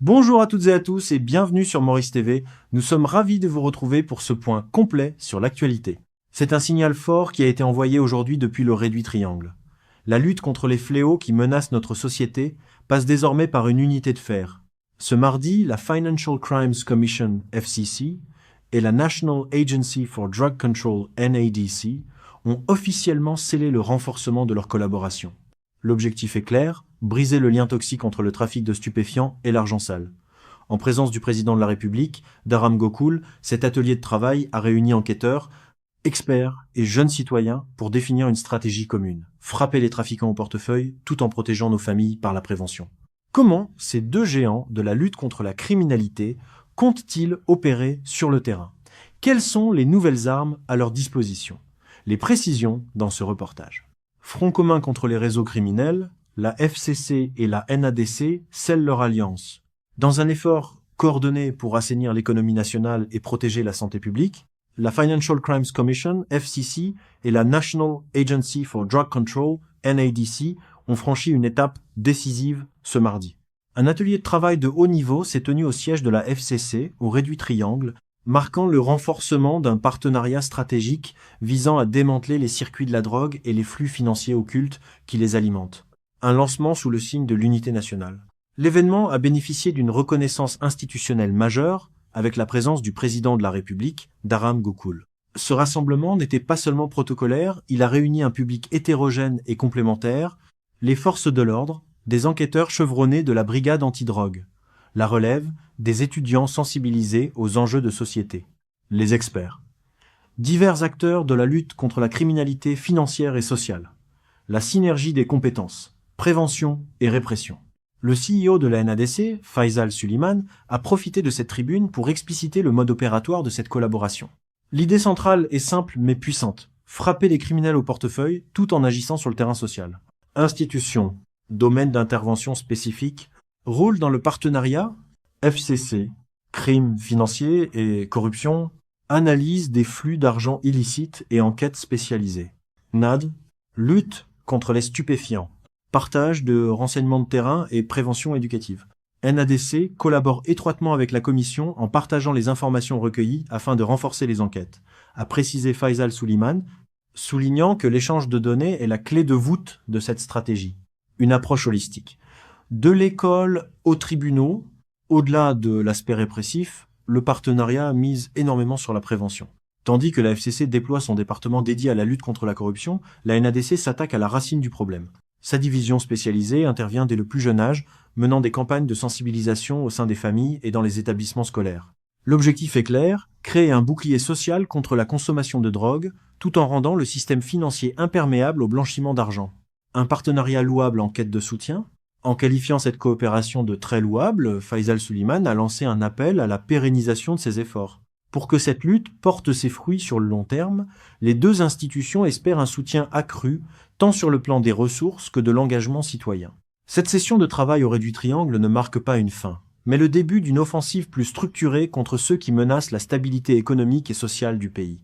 Bonjour à toutes et à tous et bienvenue sur Maurice TV. Nous sommes ravis de vous retrouver pour ce point complet sur l'actualité. C'est un signal fort qui a été envoyé aujourd'hui depuis le réduit triangle. La lutte contre les fléaux qui menacent notre société passe désormais par une unité de fer. Ce mardi, la Financial Crimes Commission (FCC) et la National Agency for Drug Control (NADC) ont officiellement scellé le renforcement de leur collaboration. L'objectif est clair, briser le lien toxique entre le trafic de stupéfiants et l'argent sale. En présence du président de la République, Dharam Gokul, cet atelier de travail a réuni enquêteurs, experts et jeunes citoyens pour définir une stratégie commune. Frapper les trafiquants au portefeuille tout en protégeant nos familles par la prévention. Comment ces deux géants de la lutte contre la criminalité comptent-ils opérer sur le terrain? Quelles sont les nouvelles armes à leur disposition? Les précisions dans ce reportage. Front commun contre les réseaux criminels, la FCC et la NADC scellent leur alliance. Dans un effort coordonné pour assainir l'économie nationale et protéger la santé publique, la Financial Crimes Commission, FCC, et la National Agency for Drug Control, NADC, ont franchi une étape décisive ce mardi. Un atelier de travail de haut niveau s'est tenu au siège de la FCC, au réduit triangle, marquant le renforcement d'un partenariat stratégique visant à démanteler les circuits de la drogue et les flux financiers occultes qui les alimentent. Un lancement sous le signe de l'unité nationale. L'événement a bénéficié d'une reconnaissance institutionnelle majeure avec la présence du président de la République, Dharam Gokul. Ce rassemblement n'était pas seulement protocolaire, il a réuni un public hétérogène et complémentaire, les forces de l'ordre, des enquêteurs chevronnés de la brigade antidrogue, la relève, des étudiants sensibilisés aux enjeux de société, les experts, divers acteurs de la lutte contre la criminalité financière et sociale, la synergie des compétences, prévention et répression. Le CEO de la NADC, Faisal Suliman, a profité de cette tribune pour expliciter le mode opératoire de cette collaboration. L'idée centrale est simple mais puissante, frapper les criminels au portefeuille tout en agissant sur le terrain social. Institutions, domaine d'intervention spécifique, rôle dans le partenariat, FCC, crimes financiers et corruption, analyse des flux d'argent illicite et enquête spécialisée. NAD, lutte contre les stupéfiants, partage de renseignements de terrain et prévention éducative. NADC collabore étroitement avec la commission en partageant les informations recueillies afin de renforcer les enquêtes, a précisé Faisal Suliman, soulignant que l'échange de données est la clé de voûte de cette stratégie. Une approche holistique. De l'école aux tribunaux, au-delà de l'aspect répressif, le partenariat mise énormément sur la prévention. Tandis que la FCC déploie son département dédié à la lutte contre la corruption, la NADC s'attaque à la racine du problème. Sa division spécialisée intervient dès le plus jeune âge, menant des campagnes de sensibilisation au sein des familles et dans les établissements scolaires. L'objectif est clair, créer un bouclier social contre la consommation de drogue, tout en rendant le système financier imperméable au blanchiment d'argent. Un partenariat louable en quête de soutien. En qualifiant cette coopération de très louable, Faisal Suliman a lancé un appel à la pérennisation de ses efforts. Pour que cette lutte porte ses fruits sur le long terme, les deux institutions espèrent un soutien accru, tant sur le plan des ressources que de l'engagement citoyen. Cette session de travail au réduit triangle ne marque pas une fin, mais le début d'une offensive plus structurée contre ceux qui menacent la stabilité économique et sociale du pays.